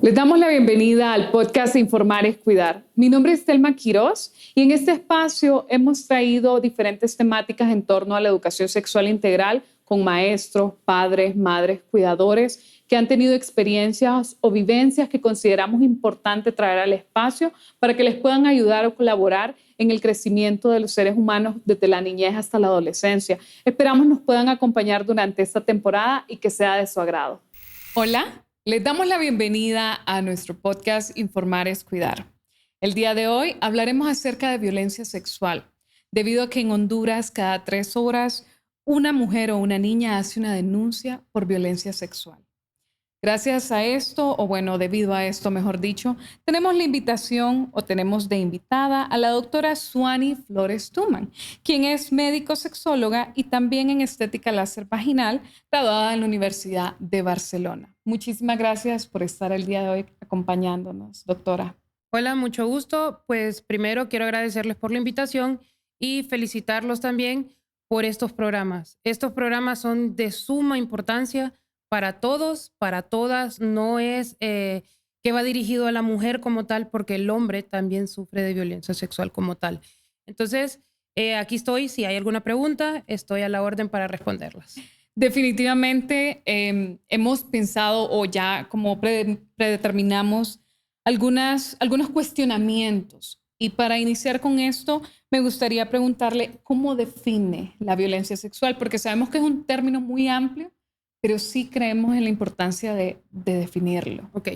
Les damos la bienvenida al podcast Informar es Cuidar. Mi nombre es Telma Quiroz y en este espacio hemos traído diferentes temáticas en torno a la educación sexual integral con maestros, padres, madres, cuidadores que han tenido experiencias o vivencias que consideramos importante traer al espacio para que les puedan ayudar o colaborar en el crecimiento de los seres humanos desde la niñez hasta la adolescencia. Esperamos nos puedan acompañar durante esta temporada y que sea de su agrado. Hola. Les damos la bienvenida a nuestro podcast Informar es Cuidar. El día de hoy hablaremos acerca de violencia sexual, debido a que en Honduras cada 3 horas una mujer o una niña hace una denuncia por violencia sexual. Gracias a esto, debido a esto, mejor dicho, tenemos la invitación o tenemos de invitada a la doctora Suani Flores Tuman, quien es médico sexóloga y también en estética láser vaginal, graduada en la Universidad de Barcelona. Muchísimas gracias por estar el día de hoy acompañándonos, doctora. Hola, mucho gusto. Pues primero quiero agradecerles por la invitación y felicitarlos también por estos programas. Estos programas son de suma importancia para todos, para todas. No es que va dirigido a la mujer como tal, porque el hombre también sufre de violencia sexual como tal. Entonces, aquí estoy. Si hay alguna pregunta, estoy a la orden para responderlas. Definitivamente hemos pensado o ya como predeterminamos algunos cuestionamientos. Y para iniciar con esto, me gustaría preguntarle cómo define la violencia sexual, porque sabemos que es un término muy amplio, pero sí creemos en la importancia de definirlo. Ok.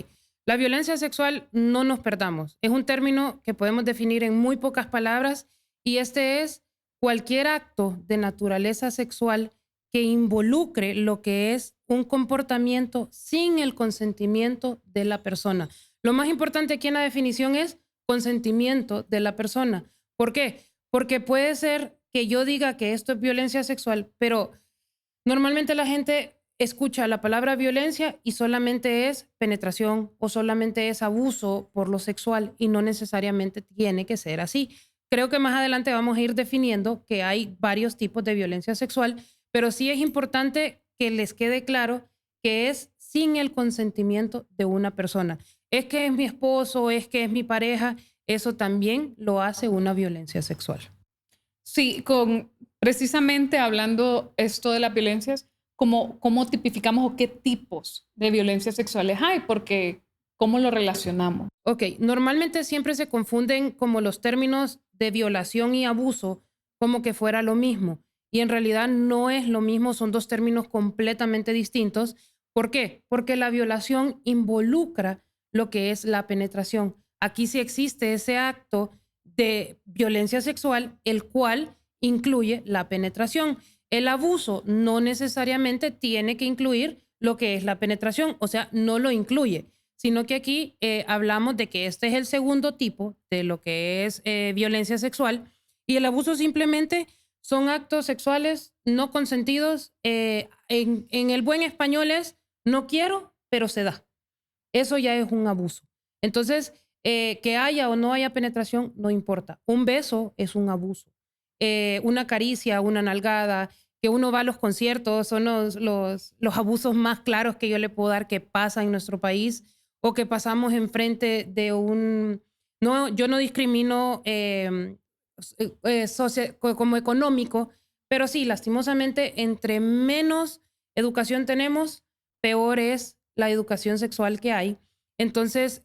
La violencia sexual, no nos perdamos. Es un término que podemos definir en muy pocas palabras y este es cualquier acto de naturaleza sexual que involucre lo que es un comportamiento sin el consentimiento de la persona. Lo más importante aquí en la definición es consentimiento de la persona. ¿Por qué? Porque puede ser que yo diga que esto es violencia sexual, pero normalmente la gente escucha la palabra violencia y solamente es penetración o solamente es abuso por lo sexual y no necesariamente tiene que ser así. Creo que más adelante vamos a ir definiendo que hay varios tipos de violencia sexual, pero sí es importante que les quede claro que es sin el consentimiento de una persona. Es que es mi esposo, es que es mi pareja, eso también lo hace una violencia sexual. Sí, precisamente hablando esto de las violencias, ¿cómo tipificamos o qué tipos de violencias sexuales hay? Porque ¿cómo lo relacionamos? Ok, normalmente siempre se confunden como los términos de violación y abuso como que fuera lo mismo. Y en realidad no es lo mismo, son dos términos completamente distintos. ¿Por qué? Porque la violación involucra lo que es la penetración. Aquí sí existe ese acto de violencia sexual, el cual incluye la penetración. El abuso no necesariamente tiene que incluir lo que es la penetración, o sea, no lo incluye, sino que aquí hablamos de que este es el segundo tipo de lo que es violencia sexual y el abuso simplemente son actos sexuales no consentidos. En el buen español es no quiero, pero se da. Eso ya es un abuso. Entonces, que haya o no haya penetración, no importa. Un beso es un abuso. Una caricia, una nalgada, que uno va a los conciertos, son los abusos más claros que yo le puedo dar que pasa en nuestro país o que pasamos enfrente de un... No, yo no discrimino como económico, pero sí, lastimosamente, entre menos educación tenemos, peor es la educación sexual que hay. Entonces,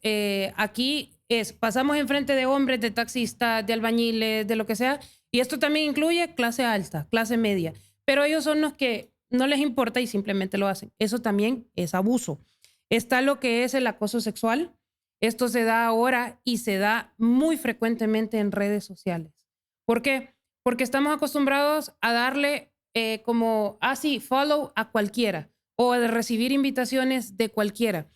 aquí pasamos enfrente de hombres, de taxistas, de albañiles, de lo que sea, y esto también incluye clase alta, clase media, pero ellos son los que no les importa y simplemente lo hacen. Eso también es abuso. Está lo que es el acoso sexual. Esto se da ahora y se da muy frecuentemente en redes sociales. ¿Por qué? Porque estamos acostumbrados a darle follow a cualquiera o a recibir invitaciones de cualquiera.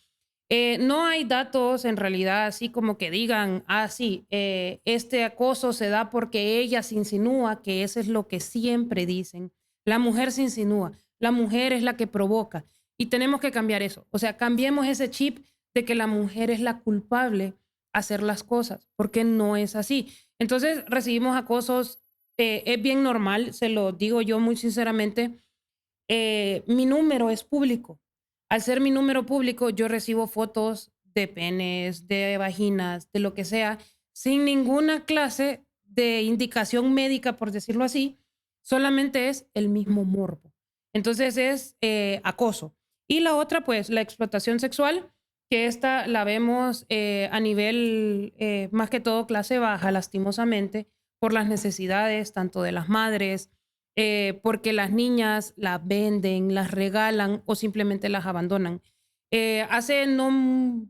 No hay datos en realidad así como que digan, este acoso se da porque ella se insinúa, que eso es lo que siempre dicen. La mujer se insinúa, la mujer es la que provoca y tenemos que cambiar eso. O sea, cambiemos ese chip de que la mujer es la culpable a hacer las cosas, porque no es así. Entonces recibimos acosos, es bien normal, se lo digo yo muy sinceramente, mi número es público. Al ser mi número público, yo recibo fotos de penes, de vaginas, de lo que sea, sin ninguna clase de indicación médica, por decirlo así, solamente es el mismo morbo. Entonces es acoso. Y la otra, pues, la explotación sexual, que esta la vemos a nivel, más que todo, clase baja, lastimosamente, por las necesidades tanto de las madres, porque las niñas las venden, las regalan o simplemente las abandonan. Hace no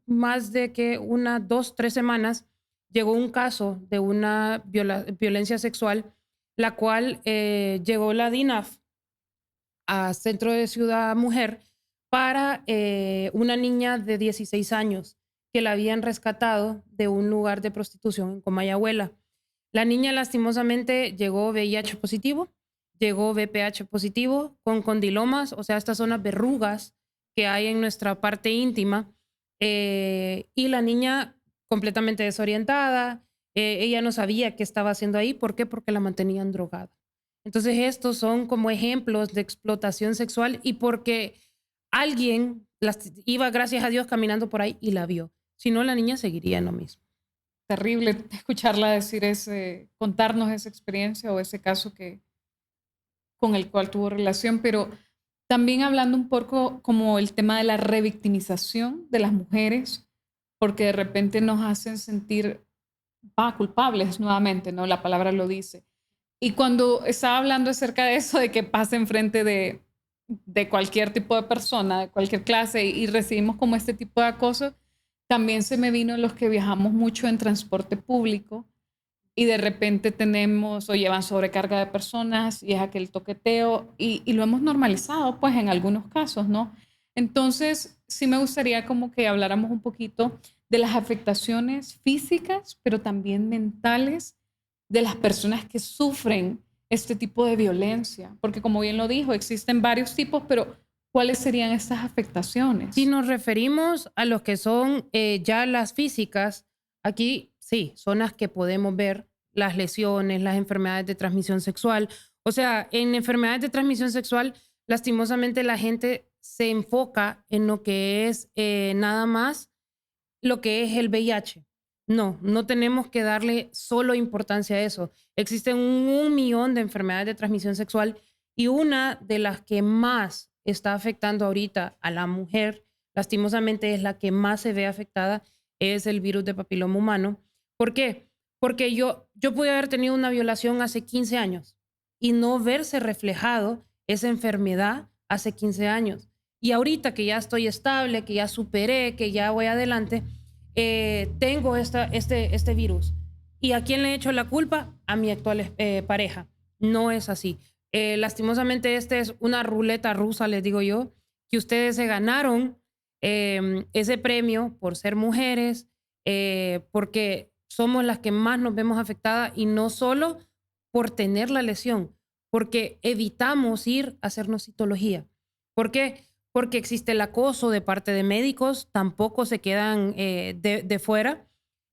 más de que 1, 2, 3 semanas llegó un caso de una violencia sexual, la cual llegó la DINAF a Centro de Ciudad Mujer para una niña de 16 años que la habían rescatado de un lugar de prostitución en Comayagüela. La niña lastimosamente llegó VIH positivo, llegó VPH positivo, con condilomas, o sea, estas son las verrugas que hay en nuestra parte íntima, y la niña completamente desorientada, ella no sabía qué estaba haciendo ahí. ¿Por qué? Porque la mantenían drogada. Entonces estos son como ejemplos de explotación sexual y porque alguien iba, gracias a Dios, caminando por ahí y la vio. Si no, la niña seguiría en lo mismo. Terrible escucharla decir contarnos esa experiencia o ese caso con el cual tuvo relación, pero también hablando un poco como el tema de la revictimización de las mujeres, porque de repente nos hacen sentir culpables nuevamente, ¿no? La palabra lo dice. Y cuando estaba hablando acerca de eso, de que pasa enfrente de cualquier tipo de persona, de cualquier clase, y recibimos como este tipo de acoso, también se me vino los que viajamos mucho en transporte público y de repente tenemos o llevan sobrecarga de personas y es aquel toqueteo y lo hemos normalizado pues en algunos casos, ¿no? Entonces sí me gustaría como que habláramos un poquito de las afectaciones físicas, pero también mentales de las personas que sufren este tipo de violencia, porque como bien lo dijo, existen varios tipos, pero ¿cuáles serían estas afectaciones? Si nos referimos a los que son ya las físicas, aquí sí, son las que podemos ver, las lesiones, las enfermedades de transmisión sexual. O sea, en enfermedades de transmisión sexual, lastimosamente la gente se enfoca en lo que es nada más lo que es el VIH. No, no tenemos que darle solo importancia a eso. Existen 1.000.000 de enfermedades de transmisión sexual y una de las que más está afectando ahorita a la mujer, lastimosamente es la que más se ve afectada, es el virus de papiloma humano. ¿Por qué? Porque yo pude haber tenido una violación hace 15 años y no verse reflejado esa enfermedad hace 15 años. Y ahorita que ya estoy estable, que ya superé, que ya voy adelante, tengo este virus. ¿Y a quién le he hecho la culpa? A mi actual pareja. No es así. Lastimosamente, es una ruleta rusa, les digo yo, que ustedes se ganaron ese premio por ser mujeres, porque somos las que más nos vemos afectadas y no solo por tener la lesión, porque evitamos ir a hacernos citología. ¿Por qué? Porque existe el acoso de parte de médicos, tampoco se quedan de fuera.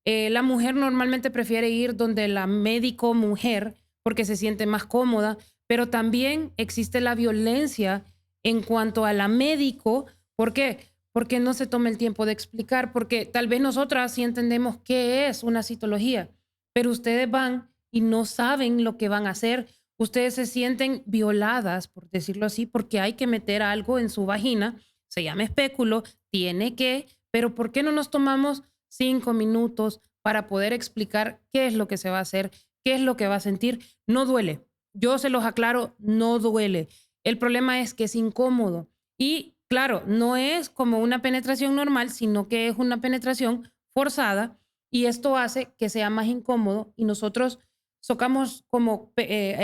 La mujer normalmente prefiere ir donde la médico mujer porque se siente más cómoda, pero también existe la violencia en cuanto a la médico. ¿Por qué? Porque no se toma el tiempo de explicar, porque tal vez nosotras sí entendemos qué es una citología, pero ustedes van y no saben lo que van a hacer. Ustedes se sienten violadas, por decirlo así, porque hay que meter algo en su vagina, se llama espéculo, tiene que, pero ¿por qué no nos tomamos 5 minutos para poder explicar qué es lo que se va a hacer, qué es lo que va a sentir? No duele, yo se los aclaro, no duele. El problema es que es incómodo y claro, no es como una penetración normal, sino que es una penetración forzada y esto hace que sea más incómodo y nosotros socamos como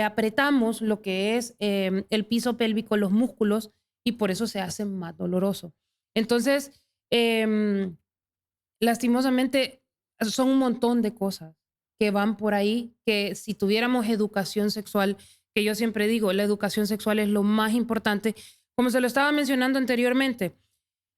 apretamos lo que es el piso pélvico, los músculos, y por eso se hace más doloroso. Entonces, lastimosamente, son un montón de cosas que van por ahí, que si tuviéramos educación sexual, que yo siempre digo, la educación sexual es lo más importante, como se lo estaba mencionando anteriormente,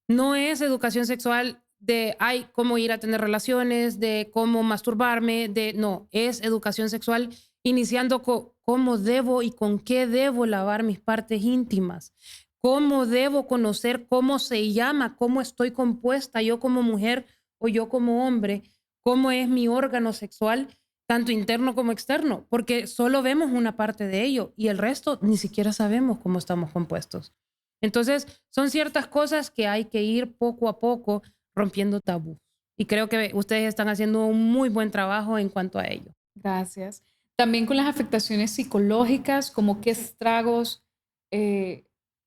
no es educación sexual de cómo ir a tener relaciones, de cómo masturbarme, no, es educación sexual iniciando cómo debo y con qué debo lavar mis partes íntimas, cómo debo conocer cómo se llama, cómo estoy compuesta yo como mujer o yo como hombre, cómo es mi órgano sexual, tanto interno como externo, porque solo vemos una parte de ello y el resto ni siquiera sabemos cómo estamos compuestos. Entonces, son ciertas cosas que hay que ir poco a poco rompiendo tabú. Y creo que ustedes están haciendo un muy buen trabajo en cuanto a ello. Gracias. También con las afectaciones psicológicas, como qué estragos eh,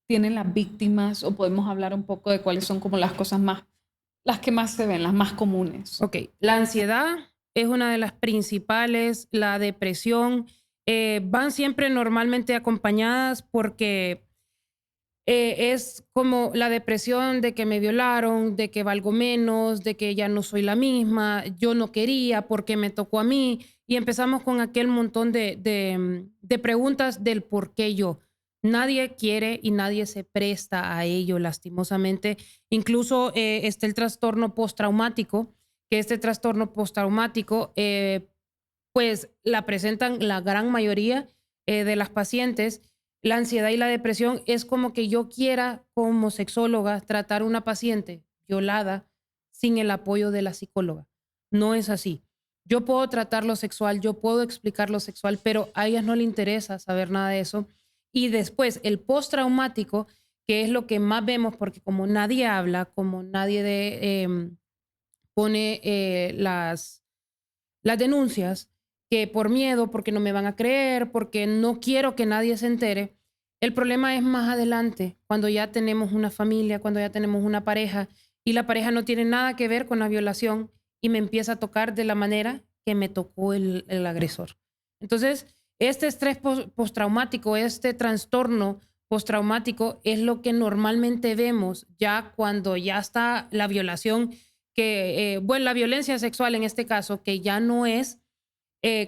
tienen las víctimas, o podemos hablar un poco de cuáles son como las cosas más, las que más se ven, las más comunes. Ok, la ansiedad es una de las principales, la depresión, van siempre normalmente acompañadas porque es como la depresión de que me violaron, de que valgo menos, de que ya no soy la misma, yo no quería, ¿por qué me tocó a mí? Y empezamos con aquel montón de preguntas del por qué yo. Nadie quiere y nadie se presta a ello, lastimosamente. Incluso está el trastorno postraumático, que este trastorno postraumático, pues la presentan la gran mayoría de las pacientes. La ansiedad y la depresión es como que yo quiera, como sexóloga, tratar a una paciente violada sin el apoyo de la psicóloga. No es así. Yo puedo tratar lo sexual, yo puedo explicar lo sexual, pero a ellas no le interesa saber nada de eso. Y después el postraumático, que es lo que más vemos, porque como nadie habla, como nadie pone las denuncias, que por miedo, porque no me van a creer, porque no quiero que nadie se entere. El problema es más adelante, cuando ya tenemos una familia, cuando ya tenemos una pareja y la pareja no tiene nada que ver con la violación y me empieza a tocar de la manera que me tocó el agresor. Entonces, este estrés postraumático, este trastorno postraumático es lo que normalmente vemos ya cuando ya está la violación, que, bueno, la violencia sexual en este caso, que ya no es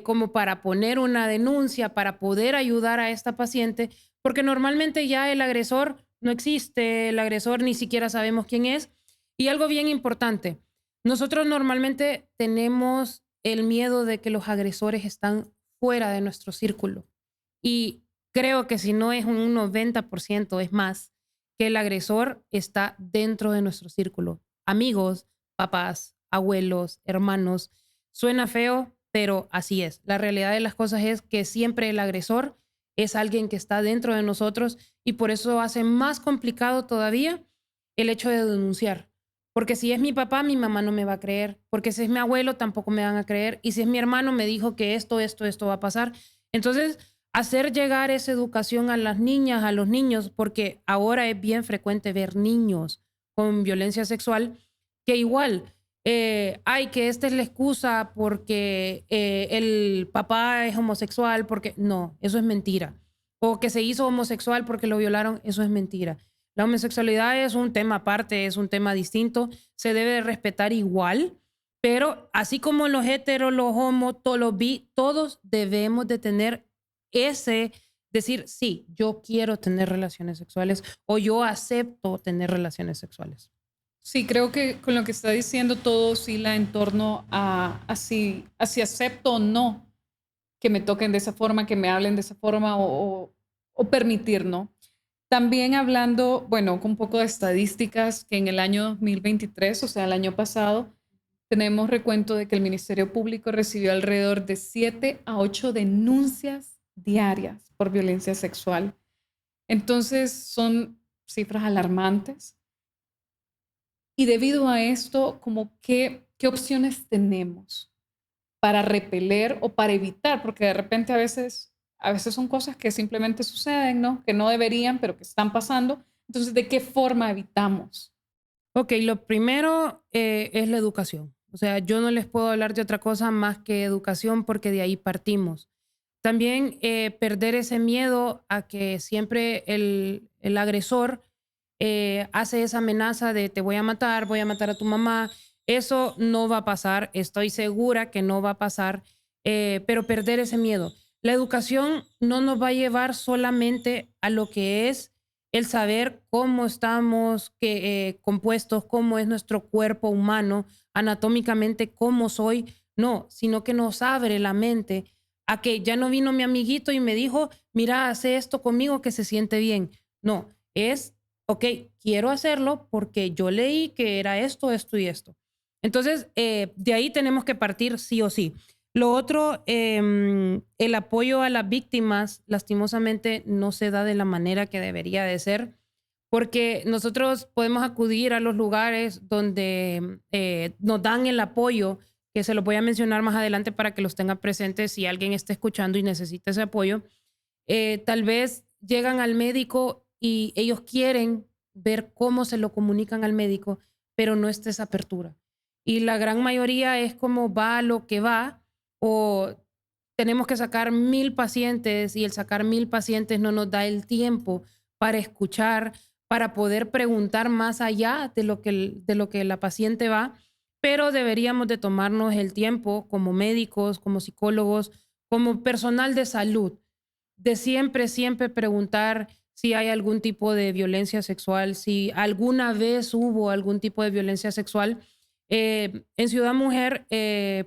como para poner una denuncia, para poder ayudar a esta paciente, porque normalmente ya el agresor no existe, el agresor ni siquiera sabemos quién es. Y algo bien importante, nosotros normalmente tenemos el miedo de que los agresores están fuera de nuestro círculo. Y creo que si no es un 90%, es más, que el agresor está dentro de nuestro círculo. Amigos, papás, abuelos, hermanos. Suena feo, pero así es. La realidad de las cosas es que siempre el agresor es alguien que está dentro de nosotros y por eso hace más complicado todavía el hecho de denunciar. Porque si es mi papá, mi mamá no me va a creer. Porque si es mi abuelo, tampoco me van a creer. Y si es mi hermano, me dijo que esto va a pasar. Entonces, hacer llegar esa educación a las niñas, a los niños, porque ahora es bien frecuente ver niños con violencia sexual, que igual, ay, que esta es la excusa porque el papá es homosexual, porque no, eso es mentira. O que se hizo homosexual porque lo violaron, eso es mentira. La homosexualidad es un tema aparte, es un tema distinto, se debe respetar igual, pero así como los heteros, los homos, todos los bi, todos debemos de tener ese, decir, sí, yo quiero tener relaciones sexuales o yo acepto tener relaciones sexuales. Sí, creo que con lo que está diciendo todo oscila en torno a si acepto o no que me toquen de esa forma, que me hablen de esa forma o permitir, ¿no? También hablando, bueno, con un poco de estadísticas, que en el año 2023, o sea, el año pasado, tenemos recuento de que el Ministerio Público recibió alrededor de 7 a 8 denuncias diarias por violencia sexual. Entonces, son cifras alarmantes. Y debido a esto, como qué opciones tenemos para repeler o para evitar, porque de repente a veces son cosas que simplemente suceden, ¿no? Que no deberían, pero que están pasando. Entonces, ¿de qué forma evitamos? Ok, lo primero es la educación. O sea, yo no les puedo hablar de otra cosa más que educación porque de ahí partimos. También perder ese miedo a que siempre el agresor hace esa amenaza de te voy a matar a tu mamá. Eso no va a pasar, estoy segura que no va a pasar, pero perder ese miedo. La educación no nos va a llevar solamente a lo que es el saber cómo estamos compuestos, cómo es nuestro cuerpo humano, anatómicamente, cómo soy, no, sino que nos abre la mente a que ya no vino mi amiguito y me dijo, mira, hace esto conmigo que se siente bien. No, es, ok, quiero hacerlo porque yo leí que era esto, esto y esto. Entonces, de ahí tenemos que partir sí o sí. Lo otro, el apoyo a las víctimas, lastimosamente, no se da de la manera que debería de ser, porque nosotros podemos acudir a los lugares donde nos dan el apoyo, que se los voy a mencionar más adelante para que los tengan presentes si alguien está escuchando y necesita ese apoyo. Tal vez llegan al médico y ellos quieren ver cómo se lo comunican al médico, pero no está esa apertura. Y la gran mayoría es como va lo que va, o tenemos que sacar 1000 pacientes y el sacar 1000 pacientes no nos da el tiempo para escuchar, para poder preguntar más allá de lo que la paciente va, pero deberíamos de tomarnos el tiempo como médicos, como psicólogos, como personal de salud, de siempre preguntar si hay algún tipo de violencia sexual, si alguna vez hubo algún tipo de violencia sexual. En Ciudad Mujer,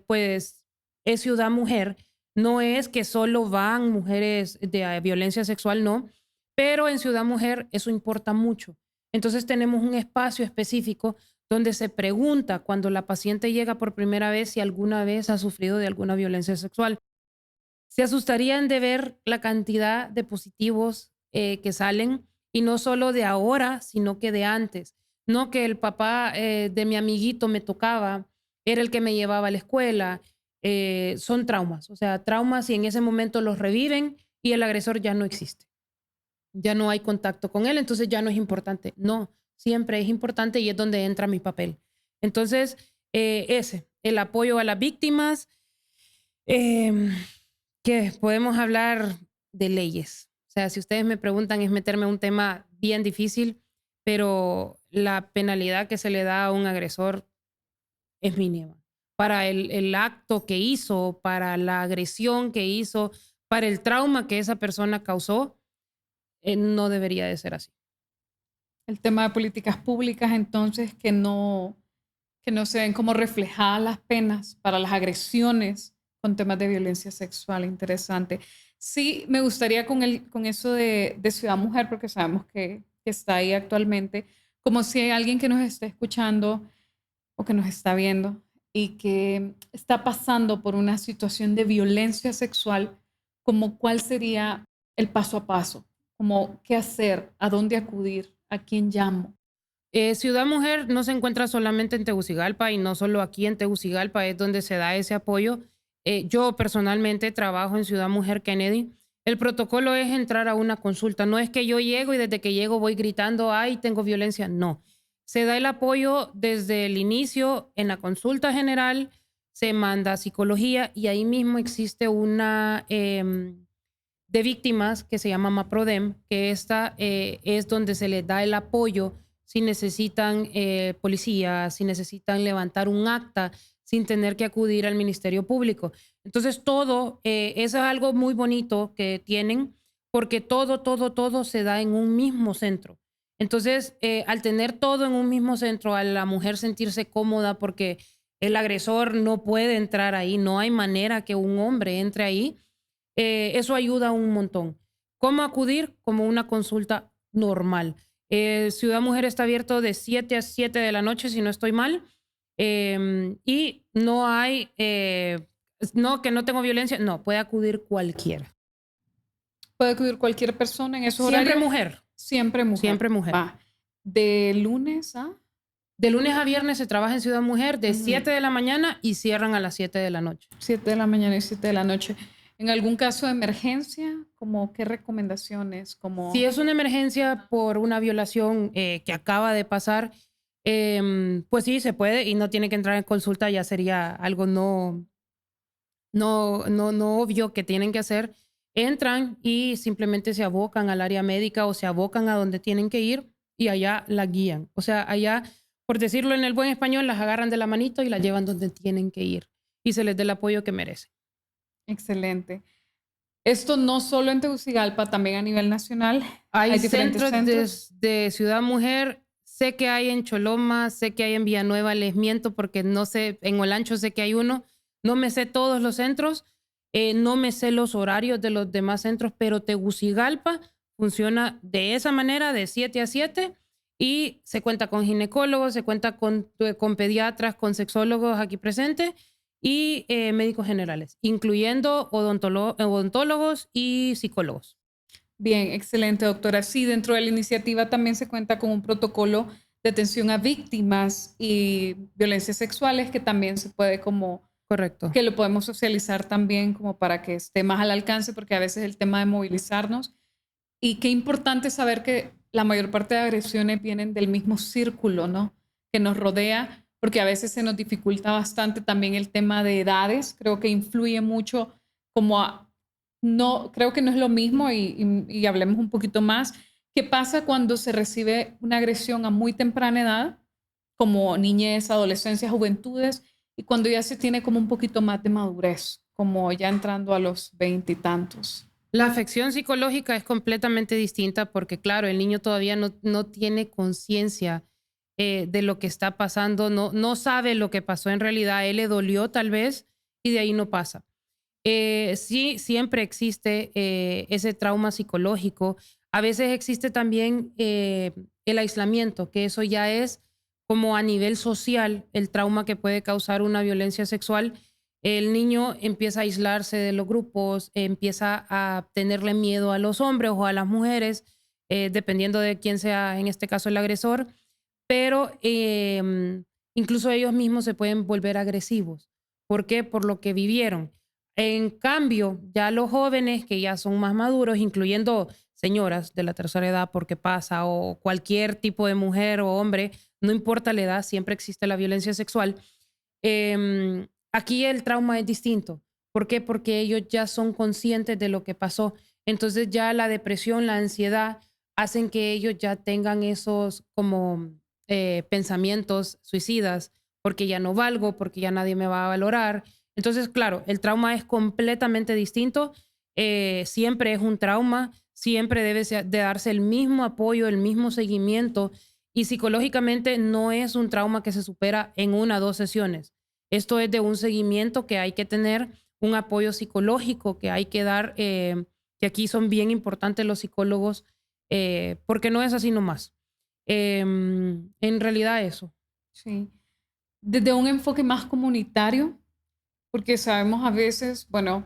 pues es Ciudad Mujer, no es que solo van mujeres de violencia sexual, no, pero en Ciudad Mujer eso importa mucho. Entonces tenemos un espacio específico donde se pregunta cuando la paciente llega por primera vez si alguna vez ha sufrido de alguna violencia sexual. Se asustarían de ver la cantidad de positivos que salen, y no solo de ahora, sino que de antes. No que el papá de mi amiguito me tocaba, era el que me llevaba a la escuela. Son traumas, o sea, traumas, y en ese momento los reviven y el agresor ya no existe. Ya no hay contacto con él, entonces ya no es importante. No, siempre es importante y es donde entra mi papel. Entonces, el apoyo a las víctimas. Eh, que podemos hablar de leyes. O sea, si ustedes me preguntan, es meterme a un tema bien difícil, pero la penalidad que se le da a un agresor es mínima. Para el acto que hizo, para la agresión que hizo, para el trauma que esa persona causó, no debería de ser así. El tema de políticas públicas, entonces, que no se ven como reflejadas las penas para las agresiones con temas de violencia sexual. Interesante. Sí, me gustaría con eso de Ciudad Mujer, porque sabemos que está ahí actualmente, como si hay alguien que nos esté escuchando o que nos está viendo y que está pasando por una situación de violencia sexual, como cuál sería el paso a paso, como qué hacer, a dónde acudir, a quién llamo. Ciudad Mujer no se encuentra solamente en Tegucigalpa, y no solo aquí en Tegucigalpa es donde se da ese apoyo. Yo personalmente trabajo en Ciudad Mujer Kennedy. El protocolo es entrar a una consulta. No es que yo llego y desde que llego voy gritando, ay, tengo violencia. No. Se da el apoyo desde el inicio en la consulta general, se manda a psicología y ahí mismo existe una de víctimas que se llama MAPRODEM, que esta es donde se les da el apoyo si necesitan policía, si necesitan levantar un acta sin tener que acudir al Ministerio Público. Entonces todo, eso es algo muy bonito que tienen, porque todo se da en un mismo centro. Entonces, al tener todo en un mismo centro, a la mujer sentirse cómoda porque el agresor no puede entrar ahí, no hay manera que un hombre entre ahí, eso ayuda un montón. ¿Cómo acudir? Como una consulta normal. Ciudad Mujer está abierto de 7 a 7 de la noche, si no estoy mal. Y no hay, no, que no tengo violencia. No, puede acudir cualquiera. Puede acudir cualquier persona en esos Siempre horarios. mujer. Siempre mujer. Siempre mujer. Va. De lunes a... De lunes a viernes se trabaja en Ciudad Mujer de 7 de la mañana y cierran a las 7 de la noche. 7 de la mañana y 7 de la noche. En algún caso de emergencia, ¿como qué recomendaciones? Como... Si es una emergencia por una violación que acaba de pasar, pues sí, se puede y no tiene que entrar en consulta, ya sería algo no obvio que tienen que hacer. Entran y simplemente se abocan al área médica o se abocan a donde tienen que ir y allá la guían. O sea, allá, por decirlo en el buen español, las agarran de la manito y las llevan donde tienen que ir y se les dé el apoyo que merecen. Excelente. Esto no solo en Tegucigalpa, también a nivel nacional. Hay diferentes centros de Ciudad Mujer. Sé que hay en Choloma, sé que hay en Villanueva, les miento porque no sé, en Olancho sé que hay uno. No me sé todos los centros, no me sé los horarios de los demás centros, pero Tegucigalpa funciona de esa manera, de 7 a 7, Y se cuenta con ginecólogos, se cuenta con pediatras, con sexólogos aquí presentes y médicos generales, incluyendo odontólogos y psicólogos. Bien, excelente, doctora. Sí, dentro de la iniciativa también se cuenta con un protocolo de atención a víctimas y violencias sexuales que también se puede como, Correcto. que lo podemos socializar también como para que esté más al alcance, porque a veces el tema de movilizarnos. Y qué importante saber que la mayor parte de agresiones vienen del mismo círculo, ¿no? Que nos rodea, porque a veces se nos dificulta bastante también el tema de edades. Creo que influye mucho como no, creo que no es lo mismo y hablemos un poquito más. ¿Qué pasa cuando se recibe una agresión a muy temprana edad, como niñez, adolescencia, juventudes, y cuando ya se tiene como un poquito más de madurez, como ya entrando a los 20 y tantos? La afección psicológica es completamente distinta porque, claro, el niño todavía no tiene conciencia de lo que está pasando, no sabe lo que pasó en realidad, a él le dolió tal vez y de ahí no pasa. Sí, siempre existe ese trauma psicológico. A veces existe también el aislamiento, que eso ya es como a nivel social, el trauma que puede causar una violencia sexual. El niño empieza a aislarse de los grupos, empieza a tenerle miedo a los hombres o a las mujeres, dependiendo de quién sea, en este caso, el agresor, pero incluso ellos mismos se pueden volver agresivos. ¿Por qué? Por lo que vivieron. En cambio, ya los jóvenes que ya son más maduros, incluyendo señoras de la tercera edad, porque pasa, o cualquier tipo de mujer o hombre, no importa la edad, siempre existe la violencia sexual. Aquí el trauma es distinto. ¿Por qué? Porque ellos ya son conscientes de lo que pasó. Entonces ya la depresión, la ansiedad, hacen que ellos ya tengan esos como pensamientos suicidas, porque ya no valgo, porque ya nadie me va a valorar. Entonces, claro, el trauma es completamente distinto. Siempre es un trauma, siempre debe de darse el mismo apoyo, el mismo seguimiento. Y psicológicamente no es un trauma que se supera en 1 o 2 sesiones. Esto es de un seguimiento que hay que tener, un apoyo psicológico que hay que dar, que aquí son bien importantes los psicólogos, porque no es así nomás. En realidad eso. Sí. Desde un enfoque más comunitario, porque sabemos a veces, bueno,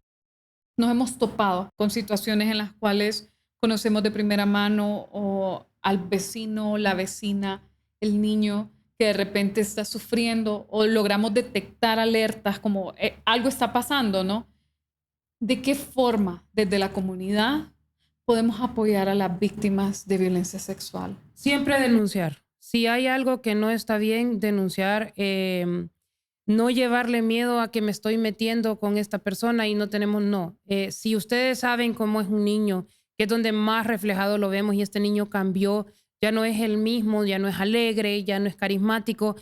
nos hemos topado con situaciones en las cuales conocemos de primera mano o al vecino, la vecina, el niño que de repente está sufriendo o logramos detectar alertas como algo está pasando, ¿no? ¿De qué forma desde la comunidad podemos apoyar a las víctimas de violencia sexual? Siempre denunciar. Si hay algo que no está bien, denunciar. No llevarle miedo a que me estoy metiendo con esta persona y no tenemos, no. Si ustedes saben cómo es un niño, que es donde más reflejado lo vemos y este niño cambió, ya no es el mismo, ya no es alegre, ya no es carismático,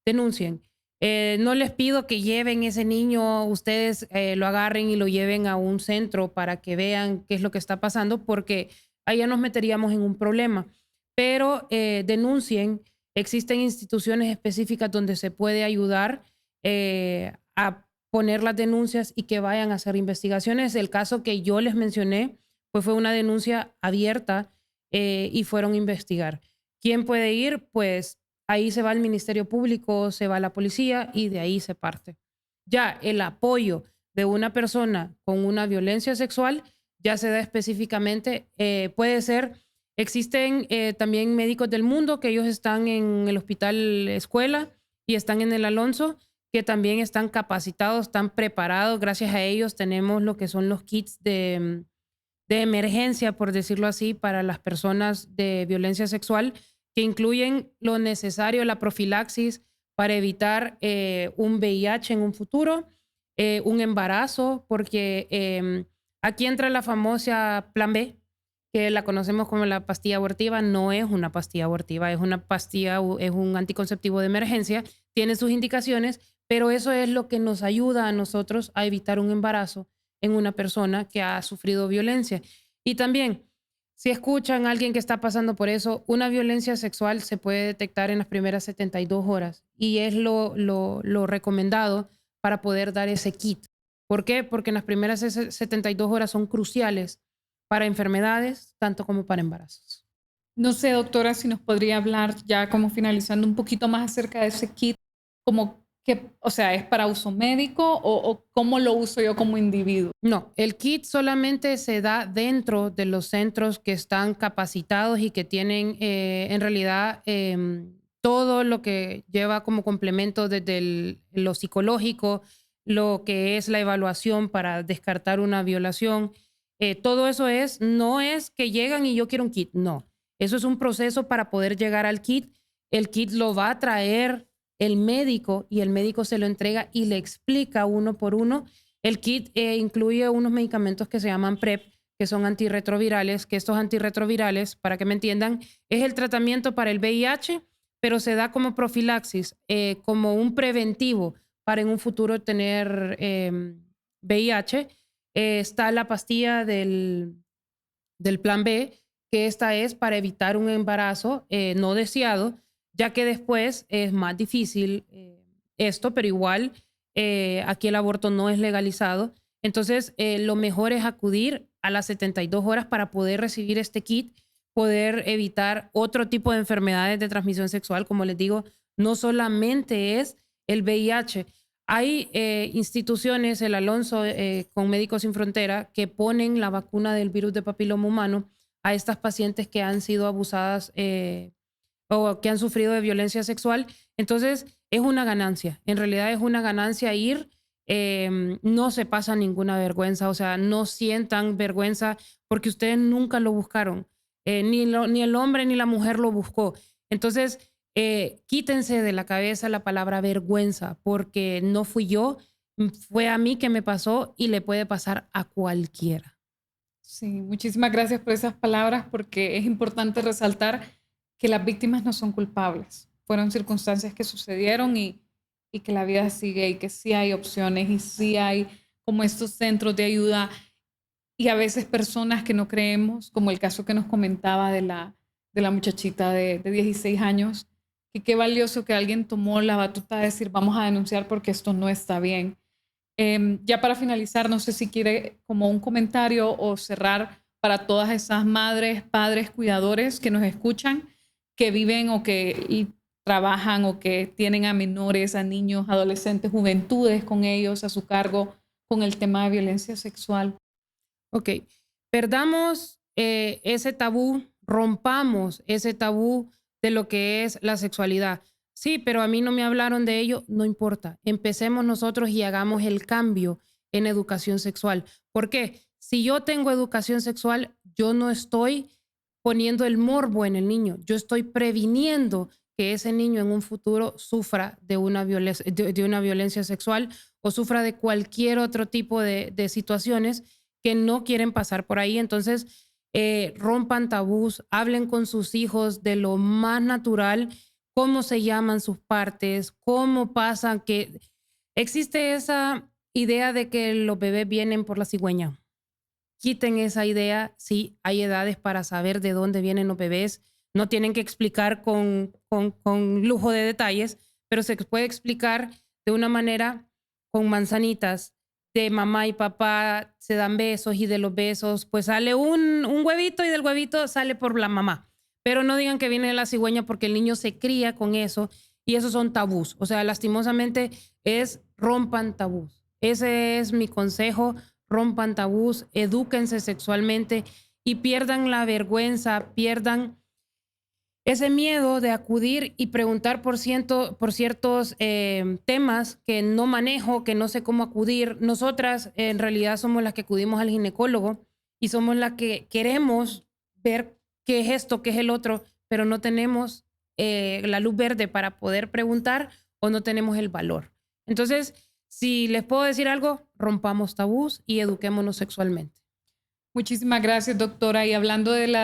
denuncien. No les pido que lleven ese niño, ustedes lo agarren y lo lleven a un centro para que vean qué es lo que está pasando, porque allá nos meteríamos en un problema. Pero denuncien, existen instituciones específicas donde se puede ayudar a poner las denuncias y que vayan a hacer investigaciones. El caso que yo les mencioné, pues fue una denuncia abierta y fueron a investigar. ¿Quién puede ir? Pues ahí se va el Ministerio Público, se va la policía y de ahí se parte. Ya el apoyo de una persona con una violencia sexual ya se da específicamente, puede ser, existen también médicos del mundo que ellos están en el Hospital Escuela y están en el Alonso, que también están capacitados, están preparados. Gracias a ellos tenemos lo que son los kits de emergencia, por decirlo así, para las personas de violencia sexual, que incluyen lo necesario, la profilaxis para evitar un VIH en un futuro, un embarazo, porque aquí entra la famosa Plan B, que la conocemos como la pastilla abortiva. No es una pastilla abortiva, es una pastilla, es un anticonceptivo de emergencia, tiene sus indicaciones, pero eso es lo que nos ayuda a nosotros a evitar un embarazo en una persona que ha sufrido violencia. Y también, si escuchan a alguien que está pasando por eso, una violencia sexual se puede detectar en las primeras 72 horas y es lo recomendado para poder dar ese kit. ¿Por qué? Porque en las primeras 72 horas son cruciales para enfermedades, tanto como para embarazos. No sé, doctora, si nos podría hablar ya como finalizando un poquito más acerca de ese kit, como que, o sea, ¿es para uso médico o cómo lo uso yo como individuo? No, el kit solamente se da dentro de los centros que están capacitados y que tienen en realidad todo lo que lleva como complemento desde lo psicológico, lo que es la evaluación para descartar una violación. Todo eso no es que llegan y yo quiero un kit, no. Eso es un proceso para poder llegar al kit. El kit lo va a traer el médico y el médico se lo entrega y le explica uno por uno. El kit incluye unos medicamentos que se llaman PrEP, que son antirretrovirales, que estos antirretrovirales, para que me entiendan, es el tratamiento para el VIH, pero se da como profilaxis, como un preventivo para en un futuro tener VIH. Está la pastilla del plan B, que esta es para evitar un embarazo no deseado, ya que después es más difícil esto, pero igual aquí el aborto no es legalizado. Entonces, lo mejor es acudir a las 72 horas para poder recibir este kit, poder evitar otro tipo de enfermedades de transmisión sexual. Como les digo, no solamente es el VIH. Hay instituciones, el Alonso con Médicos Sin Frontera, que ponen la vacuna del virus de papiloma humano a estas pacientes que han sido abusadas o que han sufrido de violencia sexual. Entonces, es una ganancia. En realidad es una ganancia ir. No se pasa ninguna vergüenza, o sea, no sientan vergüenza porque ustedes nunca lo buscaron. Ni el hombre ni la mujer lo buscó. Entonces, quítense de la cabeza la palabra vergüenza, porque no fui yo, fue a mí que me pasó y le puede pasar a cualquiera. Sí, muchísimas gracias por esas palabras porque es importante resaltar que las víctimas no son culpables. Fueron circunstancias que sucedieron y que la vida sigue y que sí hay opciones y sí hay como estos centros de ayuda y a veces personas que no creemos, como el caso que nos comentaba de la muchachita de 16 años, que qué valioso que alguien tomó la batuta de decir vamos a denunciar porque esto no está bien. Ya para finalizar, no sé si quiere como un comentario o cerrar para todas esas madres, padres, cuidadores que nos escuchan, que viven o que trabajan o que tienen a menores, a niños, adolescentes, juventudes con ellos a su cargo con el tema de violencia sexual. Ok, perdamos ese tabú, rompamos ese tabú de lo que es la sexualidad. Sí, pero a mí no me hablaron de ello, no importa. Empecemos nosotros y hagamos el cambio en educación sexual. ¿Por qué? Si yo tengo educación sexual, yo no estoy poniendo el morbo en el niño, yo estoy previniendo que ese niño en un futuro sufra de una violencia sexual o sufra de cualquier otro tipo de situaciones que no quieren pasar por ahí. Entonces, rompan tabús, hablen con sus hijos de lo más natural, cómo se llaman sus partes, cómo pasan, que existe esa idea de que los bebés vienen por la cigüeña. Quiten esa idea, sí, hay edades para saber de dónde vienen los bebés, no tienen que explicar con lujo de detalles, pero se puede explicar de una manera con manzanitas, de mamá y papá se dan besos y de los besos pues sale un huevito y del huevito sale por la mamá. Pero no digan que viene de la cigüeña porque el niño se cría con eso y esos son tabús. O sea, lastimosamente rompan tabús. Ese es mi consejo, rompan tabús, edúquense sexualmente y pierdan la vergüenza, pierdan ese miedo de acudir y preguntar por ciertos temas que no manejo, que no sé cómo acudir. Nosotras en realidad somos las que acudimos al ginecólogo y somos las que queremos ver qué es esto, qué es el otro, pero no tenemos la luz verde para poder preguntar o no tenemos el valor. Entonces, si les puedo decir algo, rompamos tabús y eduquémonos sexualmente. Muchísimas gracias, doctora. Y hablando del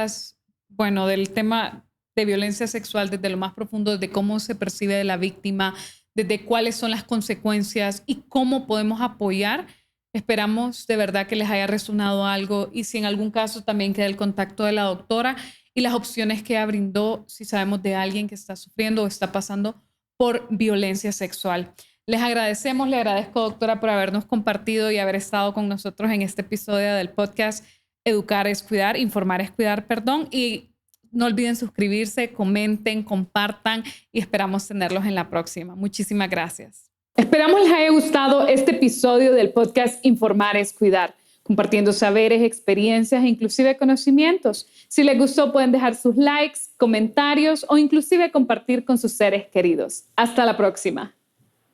tema de violencia sexual desde lo más profundo, de cómo se percibe de la víctima, desde cuáles son las consecuencias y cómo podemos apoyar, esperamos de verdad que les haya resonado algo y si en algún caso también queda el contacto de la doctora y las opciones que ella brindó si sabemos de alguien que está sufriendo o está pasando por violencia sexual. Les agradecemos, le agradezco, doctora, por habernos compartido y haber estado con nosotros en este episodio del podcast Educar es Cuidar, Informar es Cuidar, perdón. Y No olviden suscribirse, comenten, compartan y esperamos tenerlos en la próxima. Muchísimas gracias. Esperamos les haya gustado este episodio del podcast Informar es Cuidar, compartiendo saberes, experiencias e inclusive conocimientos. Si les gustó, pueden dejar sus likes, comentarios o inclusive compartir con sus seres queridos. Hasta la próxima.